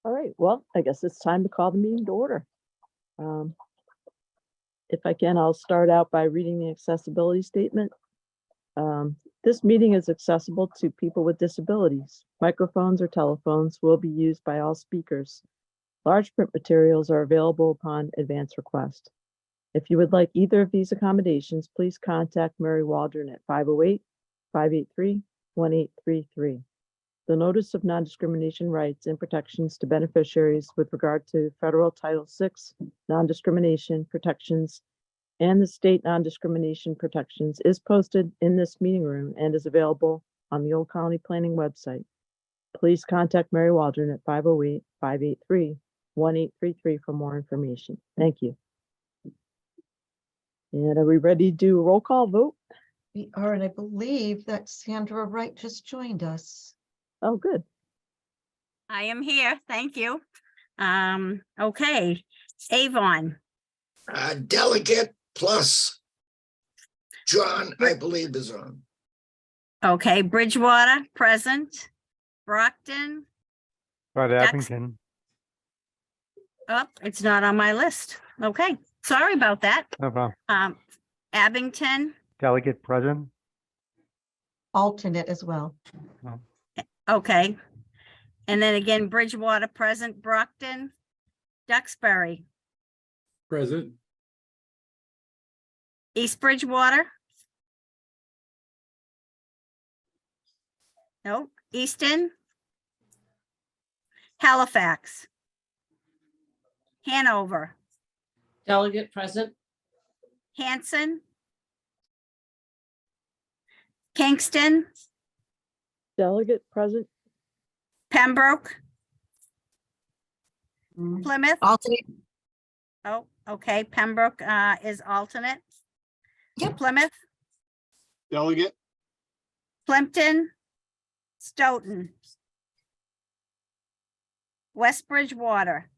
All right, well, I guess it's time to call the meeting to order. Um, If I can, I'll start out by reading the accessibility statement. This meeting is accessible to people with disabilities. Microphones or telephones will be used by all speakers. Large print materials are available upon advance request. If you would like either of these accommodations, please contact Mary Waldron at 508-583-1833. The Notice of Non-Discrimination Rights and Protections to Beneficiaries with regard to Federal Title VI non-discrimination protections and the state non-discrimination protections is posted in this meeting room and is available on the Old Colony Planning website. Please contact Mary Waldron at 508-583-1833 for more information. Thank you. And are we ready to do a roll call vote? We are, and I believe that Sandra Wright just joined us. Oh, good. I am here. Thank you. Okay, Avon, Delegate plus John, I believe, is on. okay, Bridgewater, present. Brockton, But Dex- Abington, oh, it's not on my list. Okay, sorry about that. no problem. Abington, Delegate present. Alternate as well. okay. And then again, Bridgewater, present. Brockton, Duxbury, Present. East Bridgewater. No, Easton. Halifax. Hanover, Delegate present. Hanson. Kingston, Delegate present. Pembroke, Plymouth. Alternate. Oh, okay, Pembroke is alternate. Yep. Plymouth, Delegate. Plimpton, Stoughton. West Bridgewater.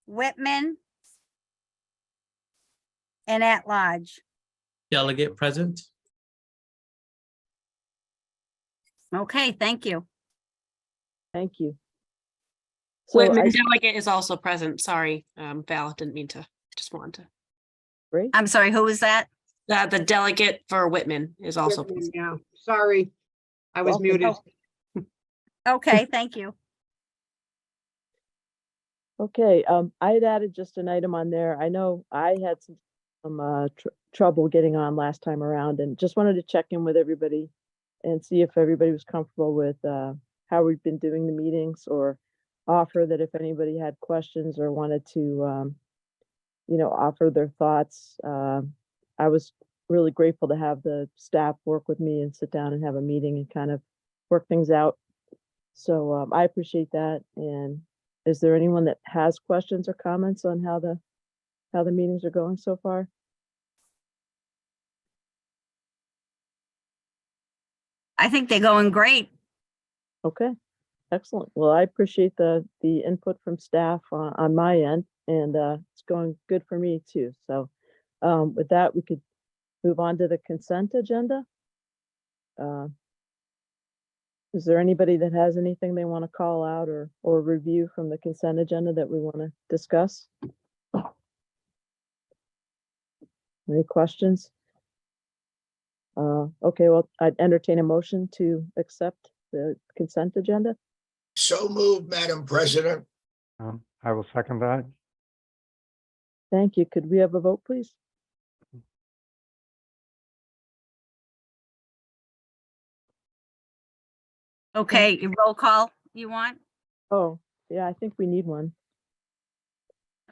Whitman. And at large. Delegate present. Okay, thank you. Thank you. So Whitman I, delegate is also present. Sorry, Val, didn't mean to. Just wanted to. great. I'm sorry, who was that? The delegate for Whitman is also Whitman, present. yeah, sorry, I was Welcome. muted. Okay, thank you. Okay, I had added just an item on there. I know I had some trouble getting on last time around and just wanted to check in with everybody and see if everybody was comfortable with how we've been doing the meetings, or offer that if anybody had questions or wanted to, offer their thoughts. I was really grateful to have the staff work with me and sit down and have a meeting and kind of work things out. So I appreciate that. And is there anyone that has questions or comments on how the meetings are going so far? I think they're going great. Okay, excellent. Well, I appreciate the input from staff on my end, and it's going good for me too. So with that, we could move on to the consent agenda. Is there anybody that has anything they want to call out or review from the consent agenda that we want to discuss? Any questions? Okay, well, I'd entertain a motion to accept the consent agenda. So moved, Madam President. I will second that. Thank you. Could we have a vote, please? Okay, your roll call you want? Oh, yeah, I think we need one.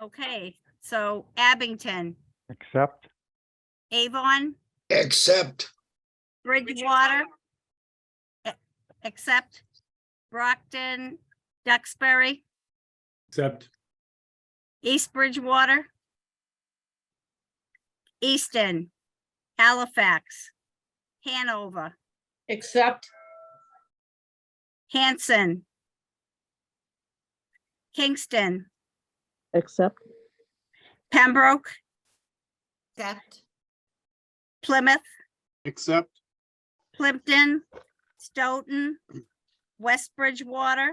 Okay, so Abington, Accept. Avon, Accept. Bridgewater, accept, Brockton, Duxbury, Accept. East Bridgewater, Easton, Halifax, Hanover, Accept. Hanson, Kingston, Accept. Pembroke, Accept. Plymouth, Accept. Plimpton, Stoughton, West Bridgewater,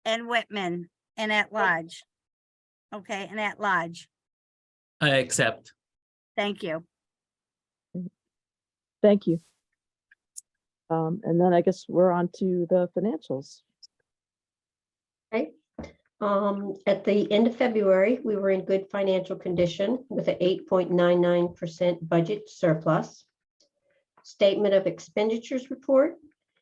and Whitman, and at large. Okay, and at large. I accept. Thank you. Thank you. And then I guess we're on to the financials. Okay. At the end of February, we were in good financial condition with an 8.99% budget surplus. Statement of expenditures report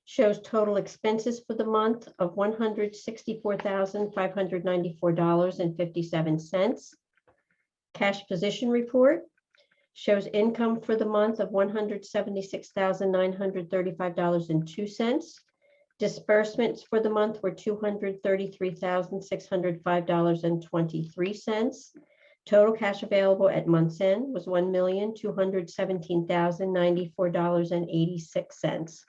shows total expenses for the month of $164,594.57. Cash position report shows income for the month of $176,935.02. Disbursements for the month were $233,605.23. Total cash available at month's end was $1,217,094.86.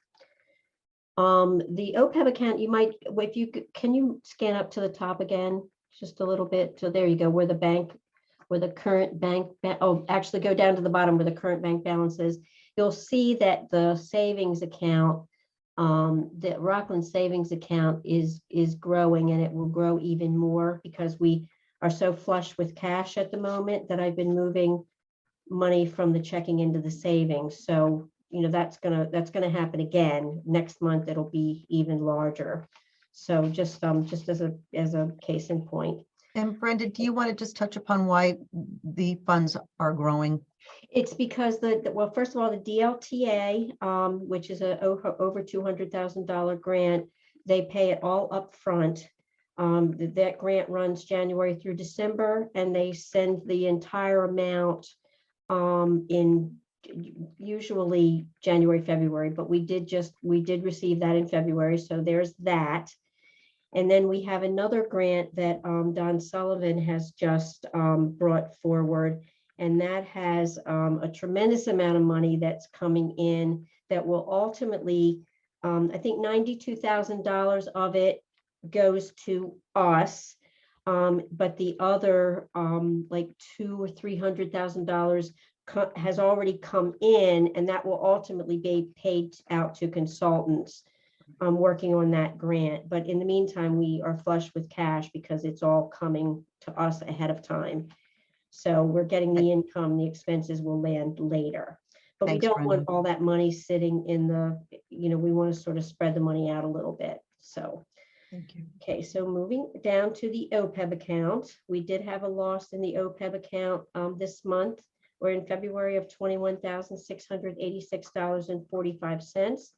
The OPEB account, you might, if you can you scan up to the top again, just a little bit. So there you go, where the bank, where the current bank, actually go down to the bottom where the current bank balance is. You'll see that the savings account, the Rockland savings account is growing, and it will grow even more because we are so flush with cash at the moment that I've been moving money from the checking into the savings. So, you know, that's gonna happen again. Next month, it'll be even larger. So just as a case in point. And Brenda, do you want to just touch upon why the funds are growing? It's because well, first of all, the DLTA, which is a over $200,000 grant, they pay it all up front. That grant runs January through December, and they send the entire amount in usually January, February, but we did receive that in February. So there's that. And then we have another grant that Don Sullivan has just brought forward, and that has a tremendous amount of money that's coming in that will ultimately, I think $92,000 of it goes to us, but the other like $200,000 or $300,000 has already come in, and that will ultimately be paid out to consultants working on that grant. But in the meantime, we are flush with cash because it's all coming to us ahead of time. So we're getting the income, the expenses will land later. But Thanks, we don't Brenda. want all that money sitting in the, you know, we want to sort of spread the money out a little bit. So, Thank you. okay, so moving down to the OPEB account, we did have a loss in the OPEB account this month. We're in February of $21,686.45.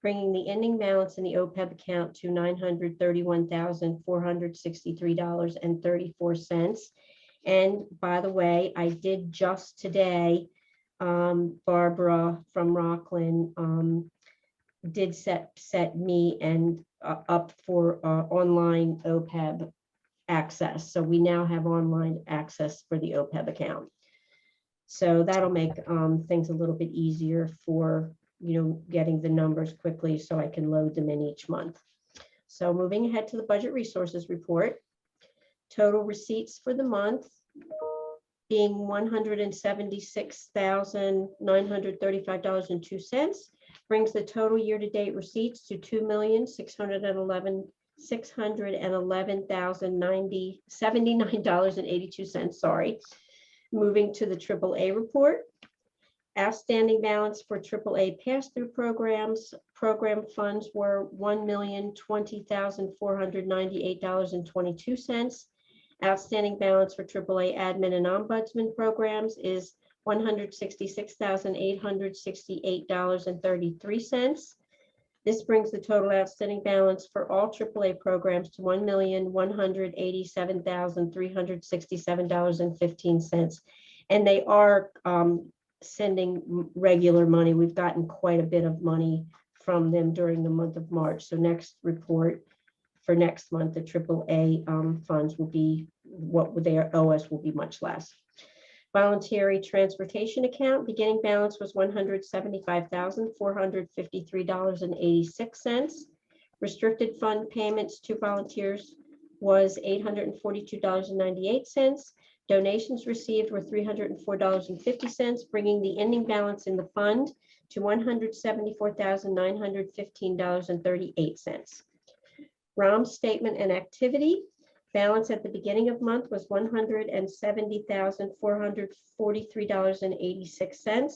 Bringing the ending balance in the OPEB account to $931,463.34. And by the way, I did just today, Barbara from Rockland did set me and up for online OPEB access. So we now have online access for the OPEB account. So that'll make things a little bit easier for, you know, getting the numbers quickly so I can load them in each month. So moving ahead to the budget resources report, total receipts for the month being $176,935.02 brings the total year-to-date receipts to $2,611,079.82. Sorry. Moving to the AAA report. Outstanding balance for AAA pass-through programs. Program funds were $1,020,498.22. Outstanding balance for AAA admin and ombudsman programs is $166,868.33. This brings the total outstanding balance for all AAA programs to $1,187,367.15. And they are sending regular money. We've gotten quite a bit of money from them during the month of March. So next report for next month, the AAA funds will be, what they owe us will be much less. Voluntary transportation account, beginning balance was $175,453.86. Restricted fund payments to volunteers was $842.98. Donations received were $304.50, bringing the ending balance in the fund to $174,915.38. ROM statement and activity. Balance at the beginning of month was $170,443.86.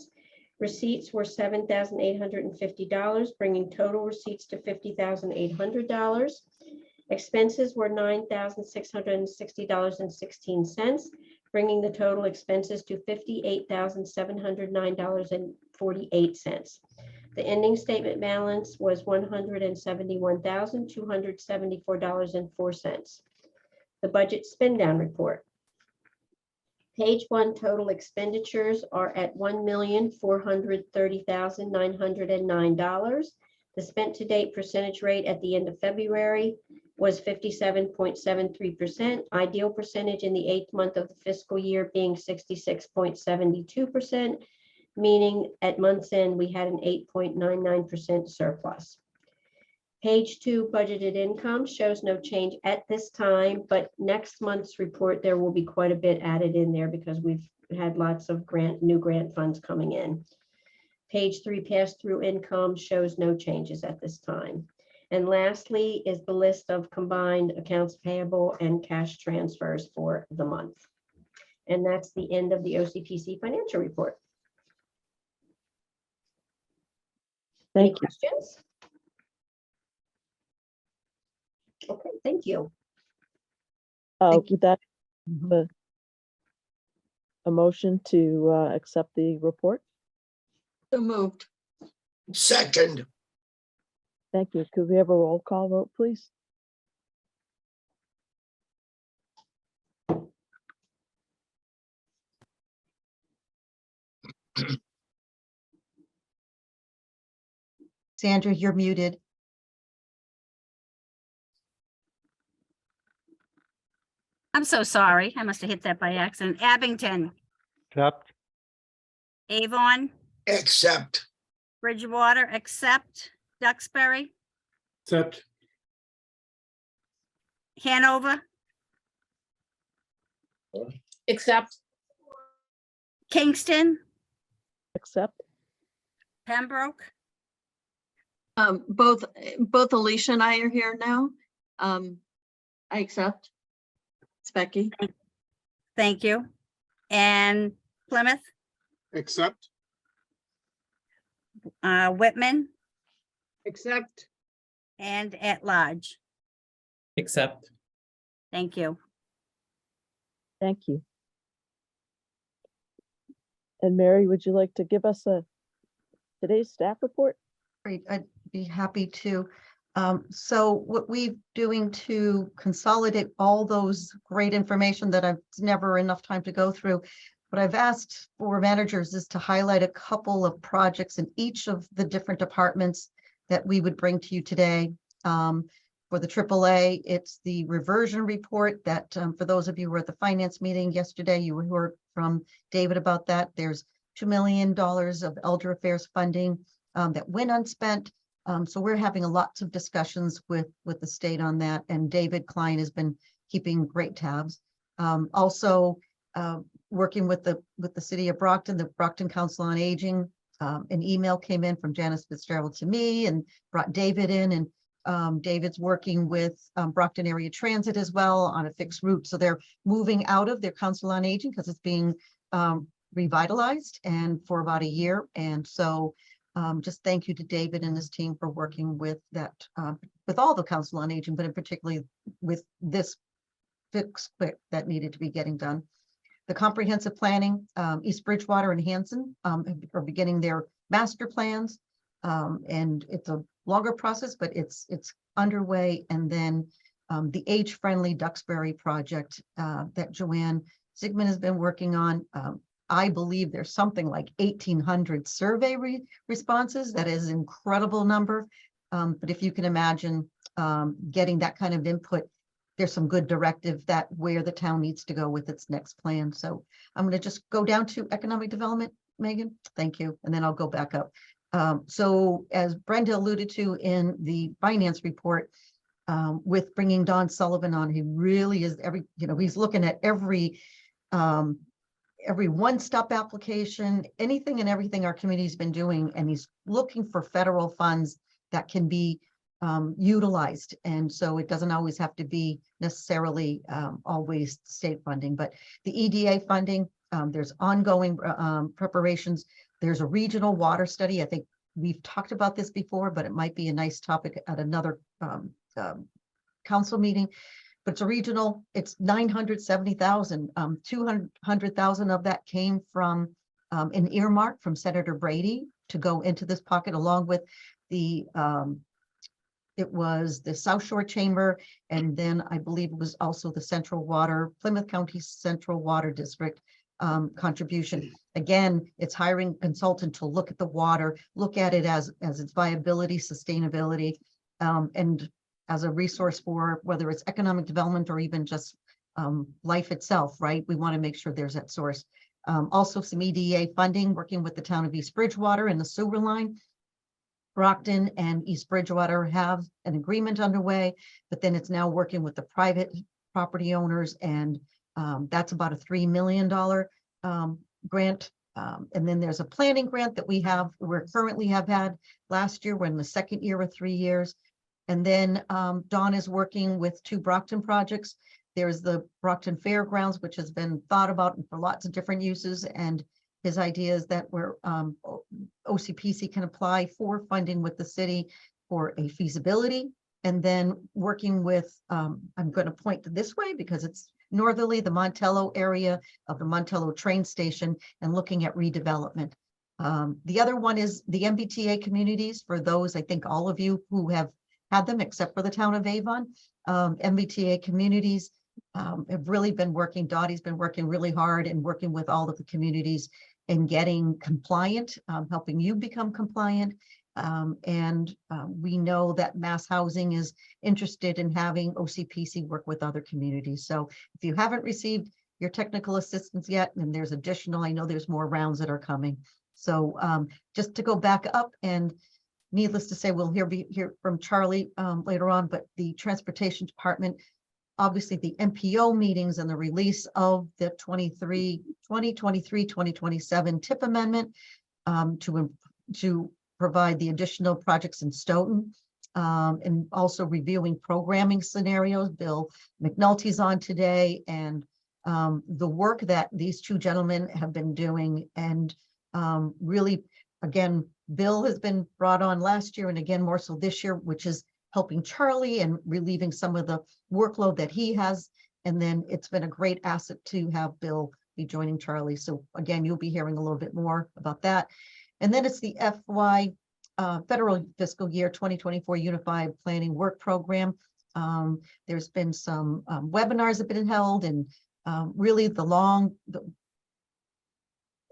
Receipts were $7,850, bringing total receipts to $50,800. Expenses were $9,660.16, bringing the total expenses to $58,709.48. The ending statement balance was $171,274.04. The budget spend down report. Page 1, total expenditures are at $1,430,909. The spent to date percentage rate at the end of February was 57.73%. Ideal percentage in the 8th month of the fiscal year being 66.72%, meaning at month's end, we had an 8.99% surplus. Page 2, budgeted income shows no change at this time, but next month's report, there will be quite a bit added in there because we've had lots of new grant funds coming in. Page 3, pass-through income shows no changes at this time. And lastly is the list of combined accounts payable and cash transfers for the month. And that's the end of the OCPC financial report. Any Thank you. questions? Okay, thank you. Thank you. With that, a motion to accept the report. So moved. Second, Thank you. Could we have a roll call vote, please? Sandra, you're muted. I'm so sorry. I must have hit that by accident. Abington, accept, Avon, accept, Bridgewater, accept, Duxbury, Accept. Hanover, Accept. Kingston, Accept. Pembroke, Both Alicia and I are here now. I accept. It's Becky. thank you. And Plymouth, Accept. Whitman, Accept. and at large. accept. Thank you. Thank you. And Mary, would you like to give us today's staff report? Great, I'd be happy to. So what we're doing to consolidate all those great information that I've never enough time to go through, what I've asked for managers is to highlight a couple of projects in each of the different departments that we would bring to you today. For the AAA, it's the reversion report that for those of you who were at the finance meeting yesterday, you heard from David about that. There's $2 million of elder affairs funding that went unspent. So we're having lots of discussions with the state on that, and David Klein has been keeping great tabs. Also working with the city of Brockton, the Brockton Council on Aging. An email came in from Janice Fitzgerald to me and brought David in, and David's working with Brockton Area Transit as well on a fixed route. So they're moving out of their Council on Aging because it's being revitalized and for about a year. And so just thank you to David and his team for working with that, with all the Council on Aging, but in particularly with this fix quick that needed to be getting done. The comprehensive planning, East Bridgewater and Hanson are beginning their master plans. And it's a longer process, but it's underway. And then the age-friendly Duxbury project that Joanne Zygmunt has been working on. I believe there's something like 1,800 survey responses. That is an incredible number. But if you can imagine getting that kind of input, there's some good directive that where the town needs to go with its next plan. So I'm going to just go down to economic development, Megan. Thank you. And then I'll go back up. So as Brenda alluded to in the finance report, with bringing Don Sullivan on, he really is he's looking at every one-stop application, anything and everything our committee's been doing, and he's looking for federal funds that can be utilized. And so it doesn't always have to be necessarily always state funding, but the EDA funding, there's ongoing preparations. There's a regional water study. I think we've talked about this before, but it might be a nice topic at another council meeting. But it's a regional, it's 970,000, 200,000 of that came from an earmark from Senator Brady to go into this pocket, along with the it was the South Shore Chamber, and then I believe it was also the Central Water, Plymouth County Central Water District contribution. Again, it's hiring a consultant to look at the water, look at it as its viability, sustainability, and as a resource for whether it's economic development or even just life itself, right? We want to make sure there's that source. Also some EDA funding, working with the town of East Bridgewater and the sewer line. Brockton and East Bridgewater have an agreement underway, but then it's now working with the private property owners, and that's about a $3 million grant. And then there's a planning grant that we currently have had last year. We're in the second year of 3 years. And then Dawn is working with 2 Brockton projects. There's the Brockton Fairgrounds, which has been thought about for lots of different uses, and his idea is that where OCPC can apply for funding with the city for a feasibility, and then working with, I'm going to point this way because it's northerly, the Montello area of the Montello train station, and looking at redevelopment. The other one is the MBTA communities. For those, I think all of you who have had them, except for the town of Avon, MBTA communities have really been working. Dottie's been working really hard and working with all of the communities and getting compliant, helping you become compliant. We know that Mass Housing is interested in having OCPC work with other communities. So if you haven't received your technical assistance yet, then there's additional, I know there's more rounds that are coming. So just to go back up, and needless to say, we'll hear from Charlie later on, but the Transportation Department, obviously the MPO meetings and the release of the 2023-2027 TIP amendment to provide the additional projects in Stoughton, and also reviewing programming scenarios. Bill McNulty's on today, and the work that these 2 gentlemen have been doing, and really, again, Bill has been brought on last year and again more so this year, which is helping Charlie and relieving some of the workload that he has. And then it's been a great asset to have Bill be joining Charlie. So again, you'll be hearing a little bit more about that. And then it's the FY federal fiscal year 2024 Unified Planning Work Program. There's been some webinars that have been held, and really the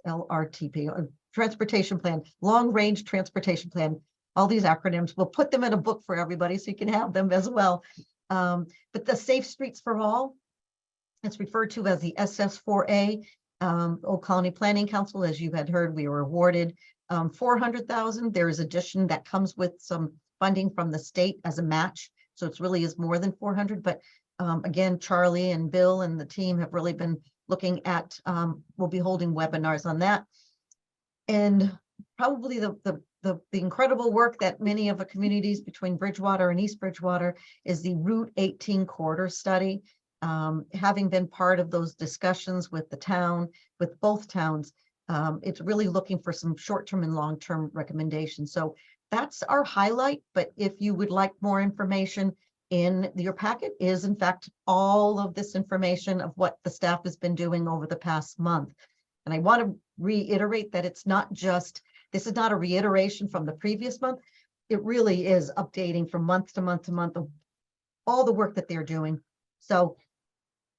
LRTP, Transportation Plan, Long Range Transportation Plan, all these acronyms. We'll put them in a book for everybody so you can have them as well. But the Safe Streets for All, it's referred to as the SS4A. Old Colony Planning Council, as you had heard, we were awarded 400,000. There is addition that comes with some funding from the state as a match. So it really is more than 400. But again, Charlie and Bill and the team have really been looking at, we'll be holding webinars on that. And probably the incredible work that many of the communities between Bridgewater and East Bridgewater is the Route 18 corridor study. Having been part of those discussions with the town, with both towns, it's really looking for some short-term and long-term recommendations. So that's our highlight. But if you would like more information, in your packet is in fact all of this information of what the staff has been doing over the past month. And I want to reiterate that it's not just, this is not a reiteration from the previous month. It really is updating from month to month to month of all the work that they're doing. So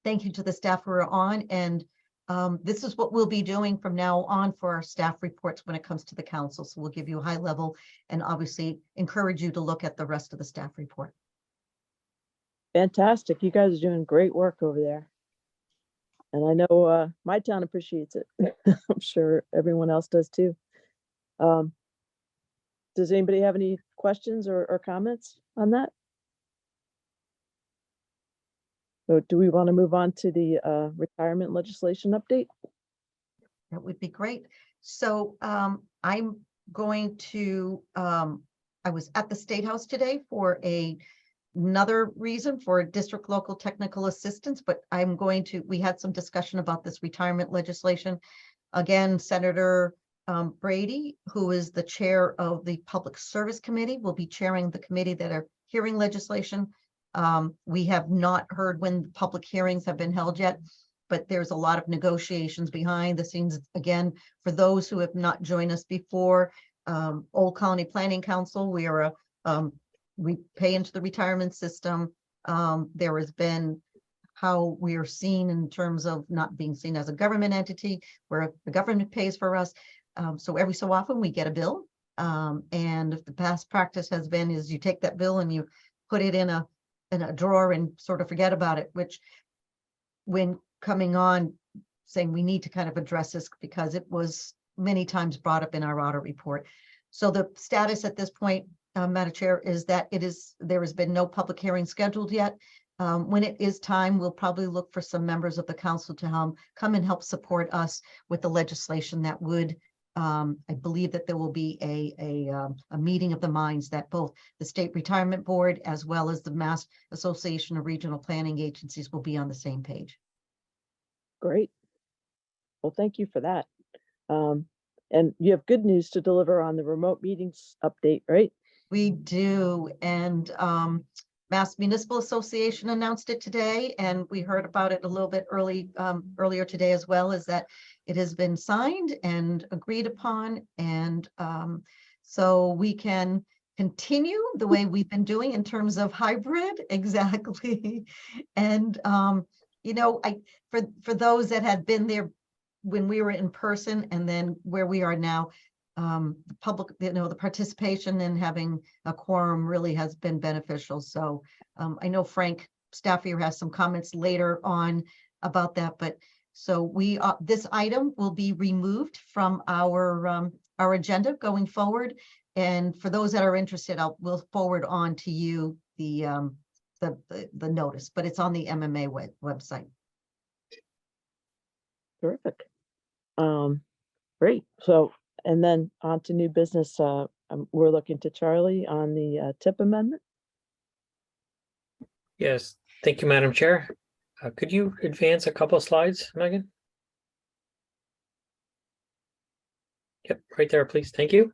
thank you to the staff who are on, and this is what we'll be doing from now on for our staff reports when it comes to the council. So we'll give you a high level and obviously encourage you to look at the rest of the staff report. Fantastic. You guys are doing great work over there. And I know my town appreciates it. I'm sure everyone else does too. Does anybody have any questions or comments on that? So do we want to move on to the retirement legislation update? That would be great. So I'm going to I was at the State House today for another reason for district local technical assistance, but we had some discussion about this retirement legislation. Again, Senator Brady, who is the chair of the Public Service Committee, will be chairing the committee that are hearing legislation. We have not heard when public hearings have been held yet, but there's a lot of negotiations behind the scenes. Again, for those who have not joined us before, Old Colony Planning Council, we pay into the retirement system. There has been how we are seen in terms of not being seen as a government entity where the government pays for us. So every so often we get a bill. And if the past practice has been is you take that bill and you put it in a drawer and sort of forget about it, which when coming on saying we need to kind of address this because it was many times brought up in our audit report. So the status at this point, Madam Chair, is that there has been no public hearing scheduled yet. When it is time, we'll probably look for some members of the council to come and help support us with the legislation that would, I believe that there will be a meeting of the minds that both the State Retirement Board as well as the Mass Association of Regional Planning Agencies will be on the same page. Great. Well, thank you for that. And you have good news to deliver on the remote meetings update, right? We do, and Mass Municipal Association announced it today, and we heard about it a little bit earlier today as well, is that it has been signed and agreed upon, and so we can continue the way we've been doing in terms of hybrid, exactly. And for those that had been there when we were in person and then where we are now, the public, the participation in having a quorum really has been beneficial. So I know Frank Staffier has some comments later on about that, but so this item will be removed from our agenda going forward. And for those that are interested, we'll forward on to you the notice, but it's on the MMA website. Terrific. Great. So, and then on to new business. We're looking to Charlie on the TIP amendment. Yes, thank you, Madam Chair. Could you advance a couple of slides, Megan? Yep, right there, please. Thank you.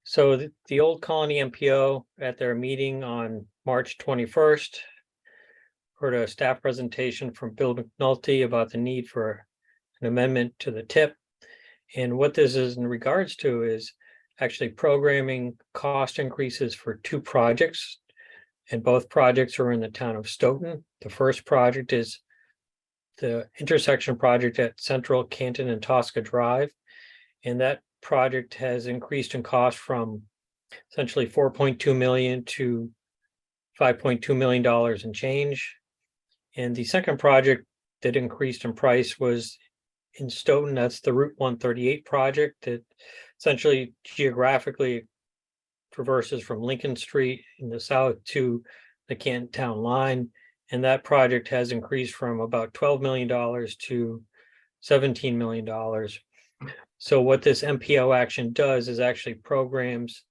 So the Old Colony MPO at their meeting on March 21st heard a staff presentation from Bill McNulty about the need for an amendment to the TIP. And what this is in regards to is actually programming cost increases for two projects. And both projects are in the town of Stoughton. The first project is the intersection project at Central, Canton, and Tosca Drive. And that project has increased in cost from essentially 4.2 million to $5.2 million in change. And the second project that increased in price was in Stoughton. That's the Route 138 project that essentially geographically traverses from Lincoln Street in the south to the Canton Town line. And that project has increased from about $12 million to $17 million. So what this MPO action does is actually programs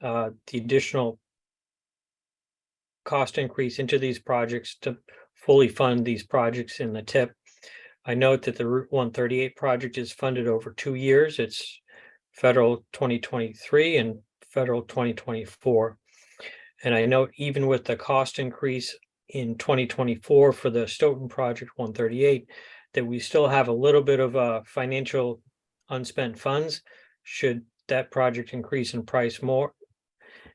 the additional cost increase into these projects to fully fund these projects in the TIP. I note that the Route 138 project is funded over 2 years. It's federal 2023 and federal 2024. And I note even with the cost increase in 2024 for the Stoughton project 138, that we still have a little bit of financial unspent funds should that project increase in price more.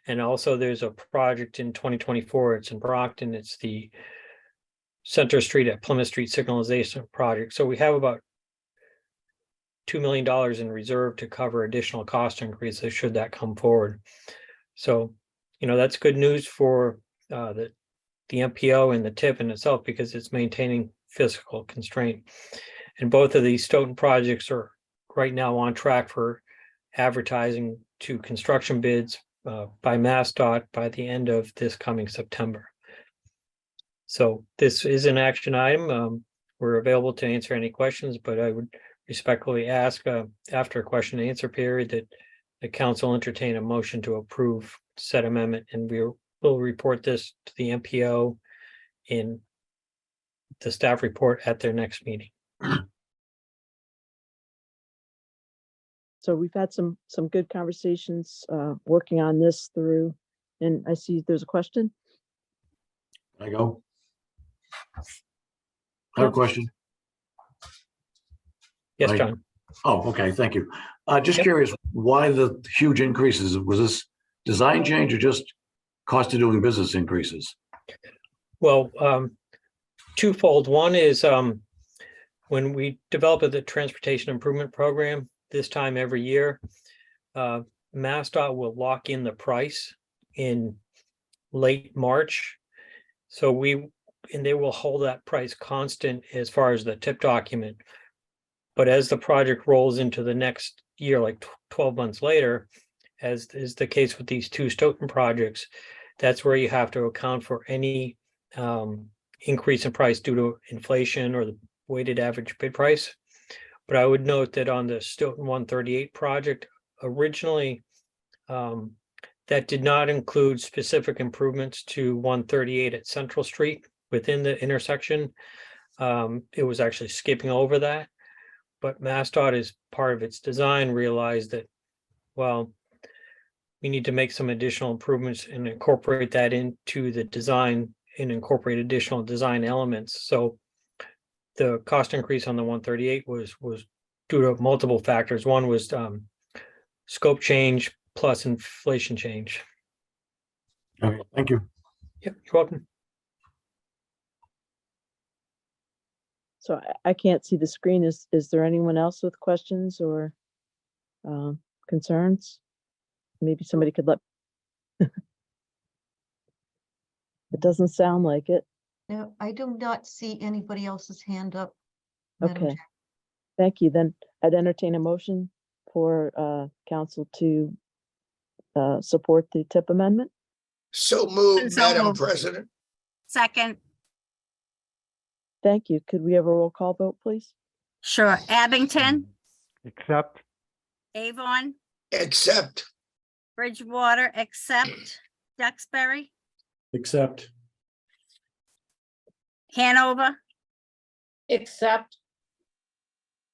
And also there's a project in 2024, it's in Brockton, it's the Center Street at Plymouth Street signalization project. So we have about $2 million in reserve to cover additional cost increases should that come forward. So, that's good news for the MPO and the TIP in itself because it's maintaining fiscal constraint. And both of these Stoughton projects are right now on track for advertising to construction bids by MassDOT by the end of this coming September. So this is an action item. We're available to answer any questions, but I would respectfully ask after a question and answer period that the council entertain a motion to approve said amendment, and we'll report this to the MPO in the staff report at their next meeting. So we've had some good conversations, working on this through, and I see there's a question. Can I go? I have a question. Yes, Right. John. Oh, okay, thank you. Just Yep. curious, why the huge increases? Was this design change or just cost of doing business increases? Well, twofold. One is when we develop the transportation improvement program this time every year, MassDOT will lock in the price in late March. So they will hold that price constant as far as the tip document. But as the project rolls into the next year, like 12 months later, as is the case with these two Stoughton projects, that's where you have to account for any increase in price due to inflation or the weighted average bid price. But I would note that on the Stoughton 138 project, originally, that did not include specific improvements to 138 at Central Street within the intersection. It was actually skipping over that. But MassDOT, as part of its design, realized that, well, we need to make some additional improvements and incorporate that into the design and incorporate additional design elements. So the cost increase on the 138 was due to multiple factors. One was scope change plus inflation change. Okay, thank you. Yep, you're welcome. So I can't see the screen. Is there anyone else with questions or concerns? Maybe somebody could let. It doesn't sound like it. No, I do not see anybody else's hand up. Madam Okay. Chair. Thank you. Then I'd entertain a motion for council to support the tip amendment. So moved, So Madam moved. President. Second, Thank you. Could we have a roll call vote, please? sure. Abington, Accept. Avon, Accept. Bridgewater, accept. Duxbury, Accept. Hanover, Accept.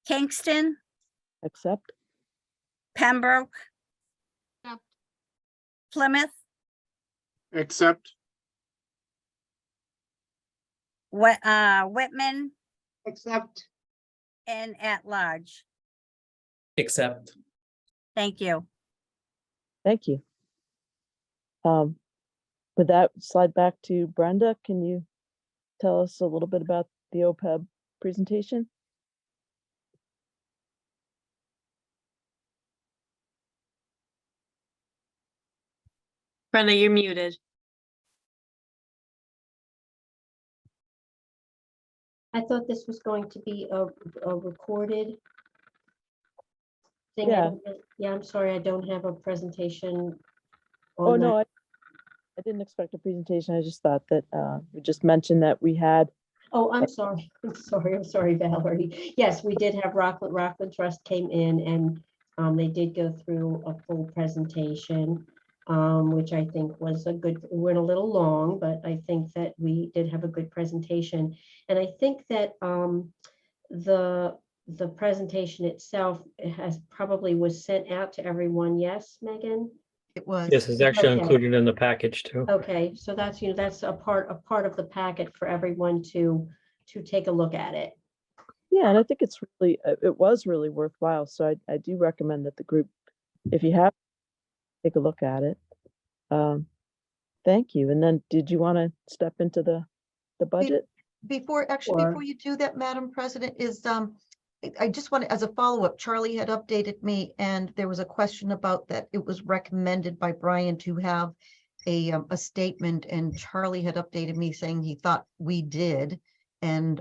Kingston, Accept. Pembroke, Accept. Plymouth, Accept. Whitman, Accept. and at large. Accept. Thank you. Thank you. With that, slide back to Brenda. Can you tell us a little bit about the OPEB presentation? Brenda, you're muted. I thought this was going to be a recorded thing. Yeah. Yeah, I'm sorry, I don't have a presentation. Oh, on no, that. I didn't expect a presentation. I just thought that we just mentioned that we had. Oh, I'm sorry. I'm sorry, Valerie. Yes, we did have Rockland Trust came in and they did go through a full presentation, which I think was a good, we went a little long, but I think that we did have a good presentation. And I think that the presentation itself has probably was sent out to everyone. Yes, Megan? It was. Yes, it's actually Okay. included in the package too. Okay, so that's, that's a part of the packet for everyone to take a look at it. Yeah, and I think it's really, it was really worthwhile. So I do recommend that the group, if you have, take a look at it. Thank you. And then did you want to step into the budget? Before Sure. you do that, Madam President, I just want to, as a follow-up, Charlie had updated me and there was a question about that it was recommended by Brian to have a statement, and Charlie had updated me saying he thought we did and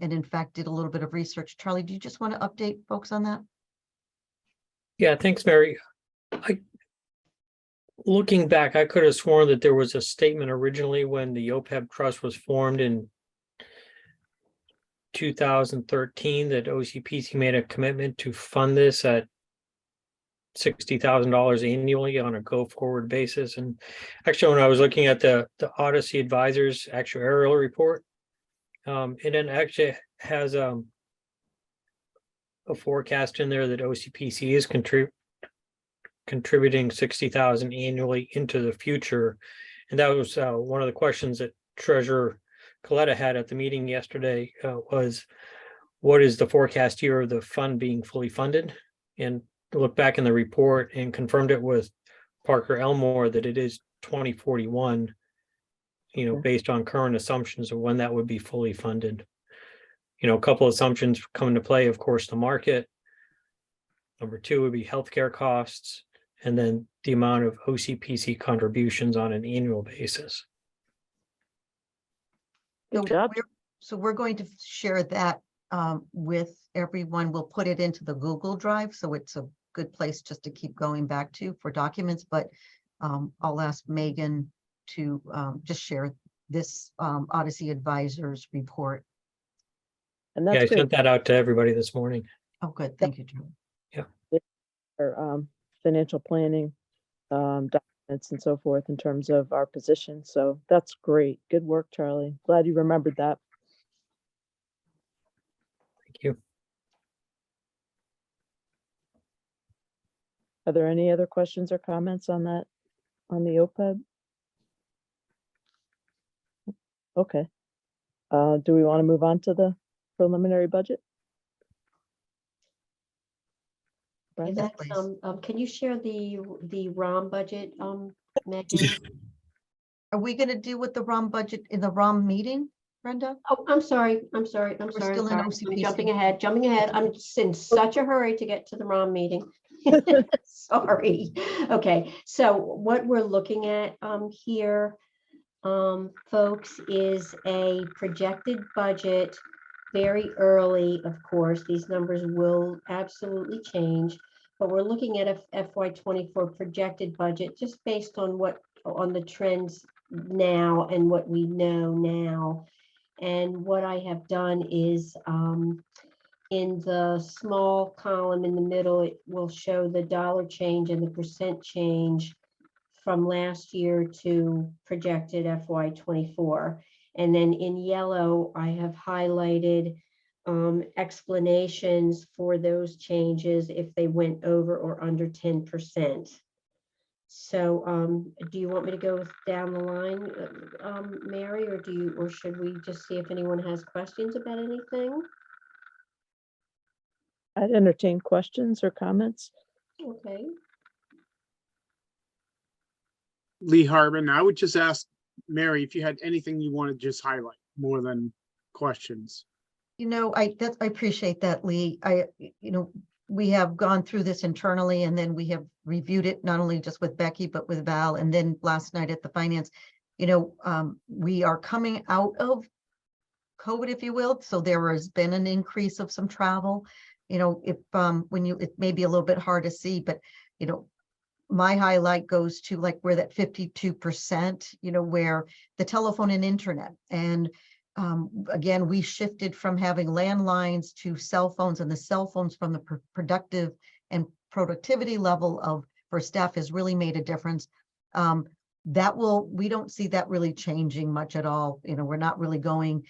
in fact did a little bit of research. Charlie, do you just want to update folks on that? Yeah, thanks, Mary. Looking back, I could have sworn that there was a statement originally when the OPEB trust was formed in 2013 that OCPC made a commitment to fund this at $60,000 annually on a go-forward basis. And actually, when I was looking at the Odyssey Advisors actuarial report, it then actually has a forecast in there that OCPC is contributing 60,000 annually into the future. And that was one of the questions that Treasurer Coletta had at the meeting yesterday, was what is the forecast year of the fund being fully funded? And look back in the report and confirmed it with Parker Elmore that it is 2041, Okay. based on current assumptions of when that would be fully funded. A couple assumptions come into play, of course, the market. Number two would be healthcare costs, and then the amount of OCPC contributions on an annual basis. So Good job. we're going to share that with everyone. We'll put it into the Google Drive, so it's a good place just to keep going back to for documents. But I'll ask Megan to just share this Odyssey Advisors report. And Yeah, I that's great sent that out to everybody this morning. Oh, good. Thank you, Julie. for financial planning, documents and so forth in terms of our position. So that's great. Good work, Charlie. Glad you remembered that. Thank you. Are there any other questions or comments on that, on the OPEB? Okay. Do we want to move on to the preliminary budget? Okay, Brenda? that's, can you share the ROM budget, Megan? Are we going to do with the ROM budget in the ROM meeting, Brenda? Oh, I'm sorry. Sorry. still in sorry. I'm OCPC. jumping ahead. I'm just in such a hurry to get to the ROM meeting. Sorry. Okay, so what we're looking at here, folks, is a projected budget. Very early, of course, these numbers will absolutely change, but we're looking at a FY24 projected budget just based on the trends now and what we know now. And what I have done is in the small column in the middle, it will show the dollar change and the percent change from last year to projected FY24. And then in yellow, I have highlighted explanations for those changes if they went over or under 10%. So do you want me to go down the line, Mary, or should we just see if anyone has questions about anything? I'd entertain questions or comments. Okay. Lee Harbin, I would just ask Mary if you had anything you want to just highlight more than questions. I appreciate that, Lee. We have gone through this internally, and then we have reviewed it not only just with Becky, but with Val, and then last night at the finance. We are coming out of COVID, if you will. So there has been an increase of some travel. It may be a little bit hard to see, but my highlight goes to like where that 52%, where the telephone and internet. And again, we shifted from having landlines to cell phones, and the cell phones from the productive and productivity level for staff has really made a difference. We don't see that really changing much at all. We're not really going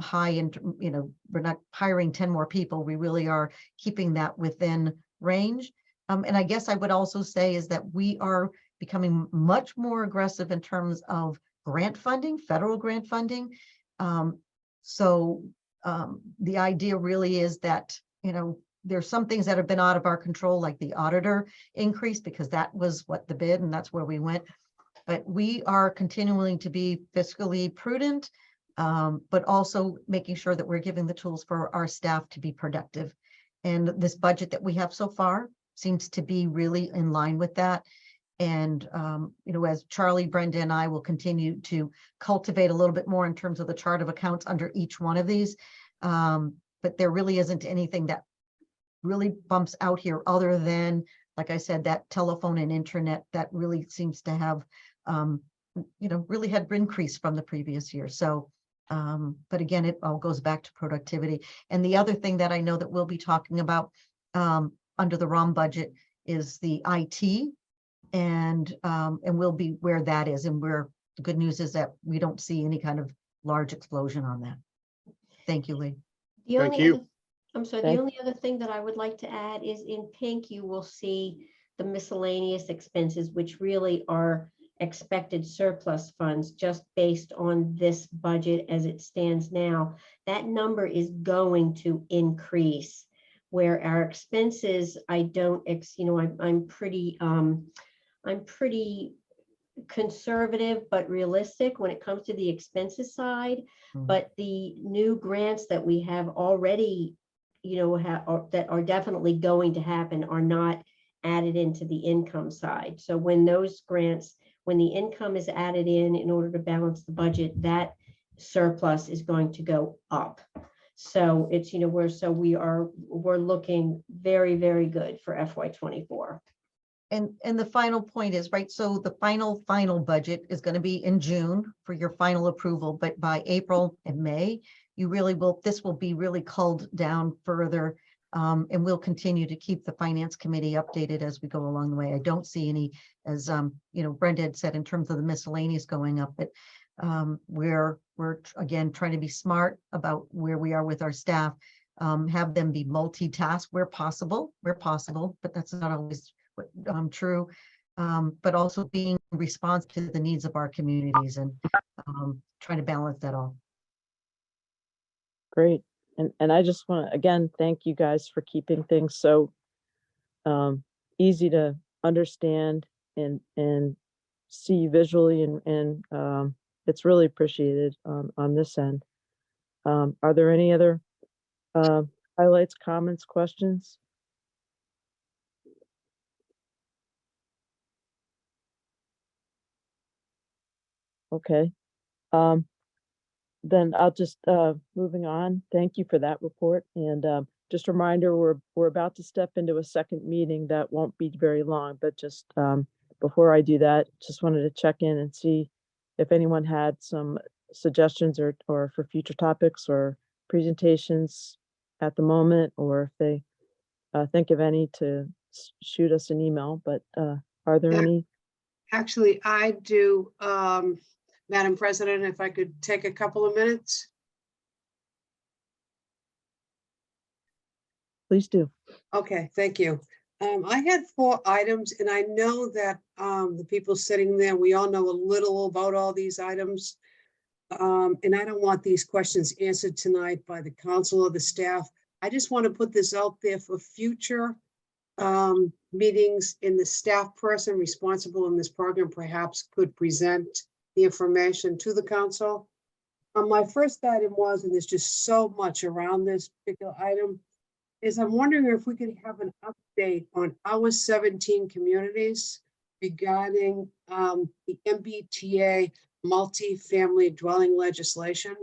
high into, we're not hiring 10 more people. We really are keeping that within range. And I guess I would also say is that we are becoming much more aggressive in terms of grant funding, federal grant funding. So the idea really is that, there's some things that have been out of our control, like the auditor increase, because that was what the bid and that's where we went. But we are continuing to be fiscally prudent, but also making sure that we're giving the tools for our staff to be productive. And this budget that we have so far seems to be really in line with that. And, as Charlie, Brenda, and I will continue to cultivate a little bit more in terms of the chart of accounts under each one of these. But there really isn't anything that really bumps out here other than, like I said, that telephone and internet that really seems to have, really had increased from the previous year. So, but again, it all goes back to productivity. And the other thing that I know that we'll be talking about under the ROM budget is the IT. And we'll be where that is. And the good news is that we don't see any kind of large explosion on that. Thank you, Lee. The Thank only you. other- I'm sorry, Thank- the only other thing that I would like to add is in pink, you will see the miscellaneous expenses, which really are expected surplus funds just based on this budget as it stands now. That number is going to increase, where our expenses, I don't, I'm pretty conservative but realistic when it comes to the expenses side. Mhm. But the new grants that we have already, that are definitely going to happen are not added into the income side. So when those grants, when the income is added in order to balance the budget, that surplus is going to go up. So it's, we're looking very, very good for FY24. And the final point is, right, so the final budget is going to be in June for your final approval, but by April and May, this will be really culled down further. And we'll continue to keep the finance committee updated as we go along the way. I don't see any, as Brenda had said, in terms of the miscellaneous going up, but we're again trying to be smart about where we are with our staff, have them be multitask where possible, but that's not always true, but also being responsive to the needs of our communities and trying to balance that all. Great. And I just want to, again, thank you guys for keeping things so easy to understand and see visually, and it's really appreciated on this end. Are there any other highlights, comments, questions? Okay. Then I'll just, moving on. Thank you for that report. And just a reminder, we're about to step into a second meeting that won't be very long, but just before I do that, just wanted to check in and see if anyone had some suggestions or for future topics or presentations at the moment, or if they think of any to shoot us an email. But are there Yeah. any? Actually, I do, Madam President, if I could take a couple of minutes. Please do. Okay, thank you. I had 4 items, and I know that the people sitting there, we all know a little about all these items. And I don't want these questions answered tonight by the council or the staff. I just want to put this out there for future meetings, and the staff person responsible in this program perhaps could present the information to the council. My first item was, and there's just so much around this particular item, is I'm wondering if we could have an update on our 17 communities regarding the MBTA multifamily dwelling legislation.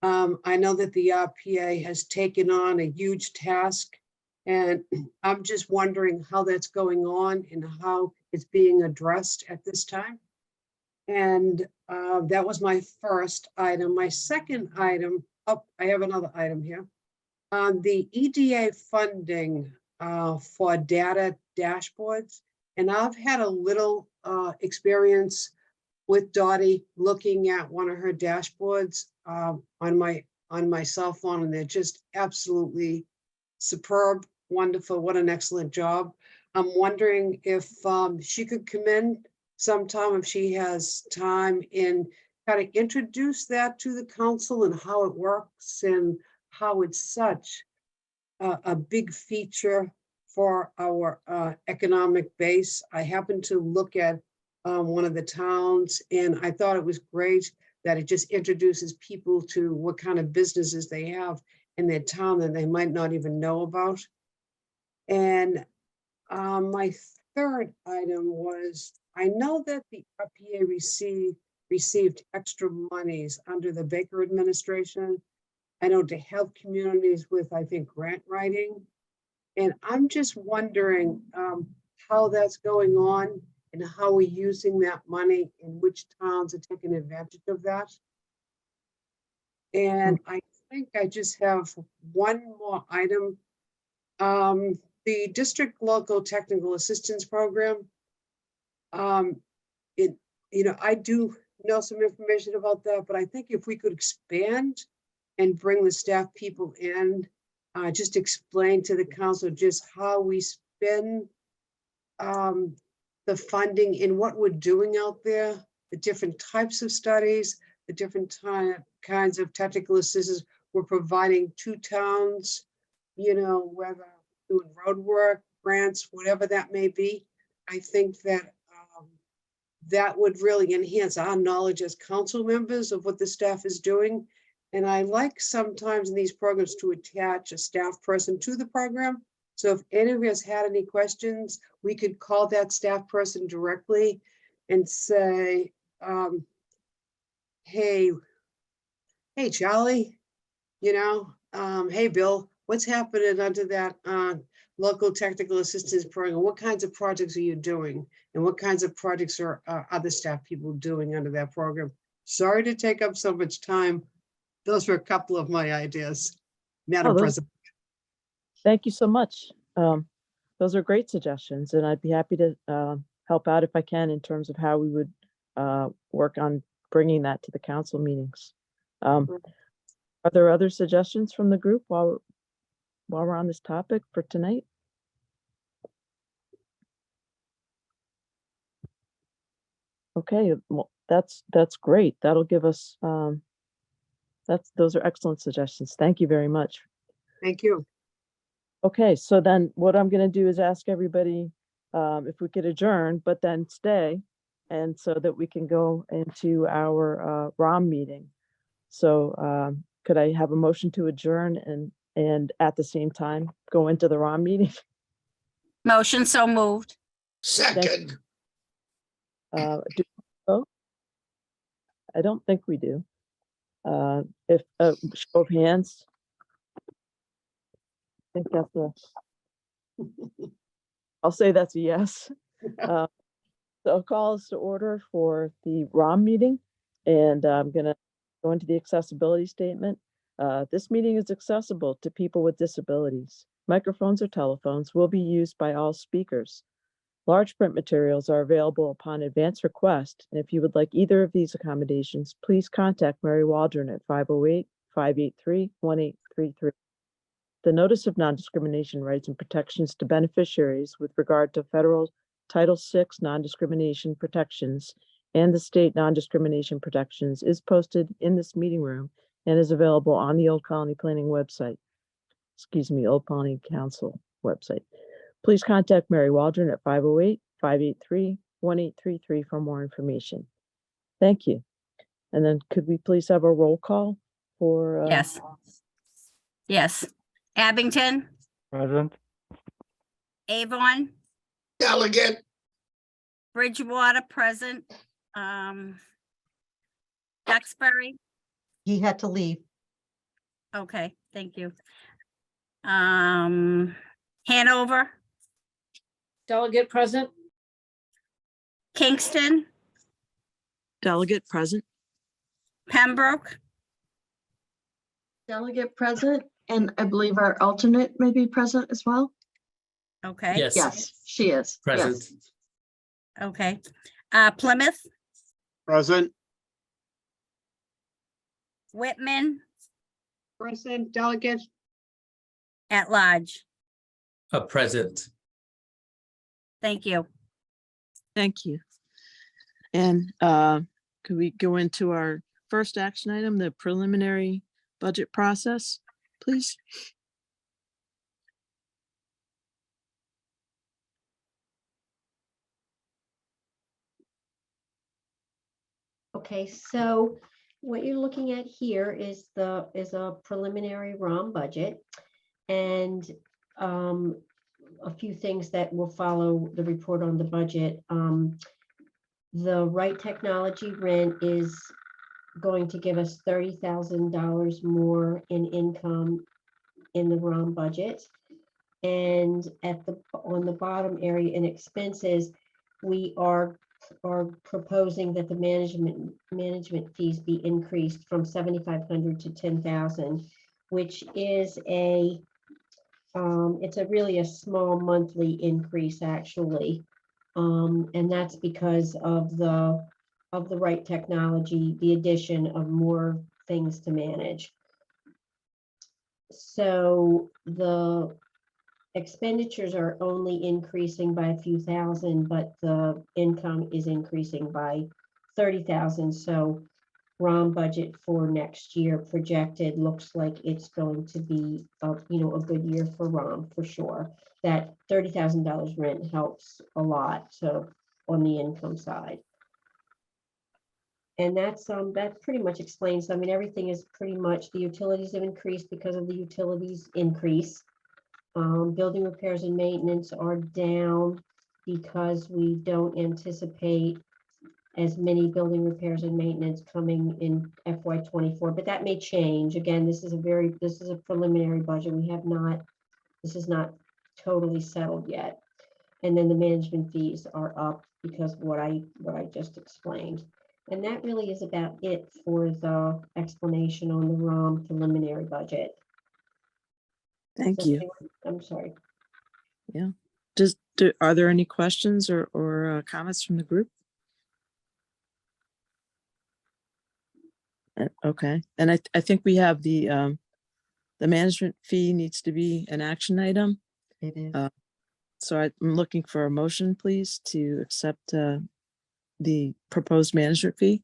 I know that the RPA has taken on a huge task, and I'm just wondering how that's going on and how it's being addressed at this time. And that was my first item. My second item, I have another item here. The EDA funding for data dashboards. And I've had a little experience with Dottie looking at one of her dashboards on my cell phone, and they're just absolutely superb, wonderful. What an excellent job. I'm wondering if she could come in sometime, if she has time, and kind of introduce that to the council and how it works and how it's such a big feature for our economic base. I happened to look at one of the towns, and I thought it was great that it just introduces people to what kind of businesses they have in their town that they might not even know about. And my third item was, I know that the RPA received extra monies under the Baker administration. I know to help communities with, I think, grant writing. And I'm just wondering how that's going on and how we're using that money and which towns are taking advantage of that. And I think I just have one more item. the district local technical assistance program. I do know some information about that, but I think if we could expand and bring the staff people in, just explain to the council just how we spend the funding and what we're doing out there, the different types of studies, the different kinds of technical assistance we're providing to towns, whether doing road work, grants, whatever that may be. I think that that would really enhance our knowledge as council members of what the staff is doing. And I like sometimes in these programs to attach a staff person to the program. So if any of us had any questions, we could call that staff person directly and say, hey, Charlie, hey, Bill, what's happening under that local technical assistance program? What kinds of projects are you doing? And what kinds of projects are other staff people doing under that program? Sorry to take up so much time. Those were a couple of my ideas, Madam those- President. Thank you so much. Those are great suggestions, and I'd be happy to help out if I can in terms of how we would work on bringing that to the council meetings. Are there other suggestions from the group while we're on this topic for tonight? Okay, well, that's great. That'll give us, those are excellent suggestions. Thank you very much. Thank you. Okay, so then what I'm gonna do is ask everybody if we could adjourn, but then stay, and so that we can go into our ROM meeting. So could I have a motion to adjourn and at the same time go into the ROM meeting? Motion so moved. Second, Do we vote? I don't think we do. If show of hands. I think that's I'll say that's a yes. So I'll call us to order for the ROM meeting, and I'm gonna go into the accessibility statement. This meeting is accessible to people with disabilities. Microphones or telephones will be used by all speakers. Large print materials are available upon advance request, and if you would like either of these accommodations, please contact Mary Waldron at 508-583-1833. The Notice of Non-Discrimination Rights and Protections to Beneficiaries with regard to federal Title VI non-discrimination protections and the state non-discrimination protections is posted in this meeting room and is available on the Old Colony Planning website. Old Colony Council website. Please contact Mary Waldron at 508-583-1833 for more information. Thank you. And then could we please have a roll call for? Yes. Yes. Abington, Present. Avon, delegate, Bridgewater present, Duxbury. He had to leave. Okay, thank you. Hanover, Delegate present. Kingston, Delegate present. Pembroke, Delegate present, and I believe our alternate may be present as well. okay. Yes, she is. Yes. Okay. Plymouth, Present, Whitman, Present, delegate. at large. Present. Thank you. Thank you. And could we go into our first action item, the preliminary budget process, please? Okay, so what you're looking at here is a preliminary ROM budget. And a few things that will follow the report on the budget. The Right Technology rent is going to give us $30,000 more in income in the ROM budget. And on the bottom area in expenses, we are proposing that the management fees be increased from 7,500 to 10,000, which is a It's really a small monthly increase, actually. And that's because of the right technology, the addition of more things to manage. So the expenditures are only increasing by a few thousand, but the income is increasing by 30,000. So ROM budget for next year projected looks like it's going to be a good year for ROM for sure. That $30,000 rent helps a lot, so on the income side. And that pretty much explains, I mean, everything is pretty much, the utilities have increased because of the utilities increase. Building repairs and maintenance are down because we don't anticipate as many building repairs and maintenance coming in FY24, but that may change. Again, this is a preliminary budget. This is not totally settled yet. And then the management fees are up because of what I just explained. And that really is about it for the explanation on the ROM preliminary budget. Thank So, you. I'm sorry. Yeah. Are there any questions or comments from the group? Okay, and I think we have the management fee needs to be an action item. It is. So I'm looking for a motion, please, to accept the proposed management fee.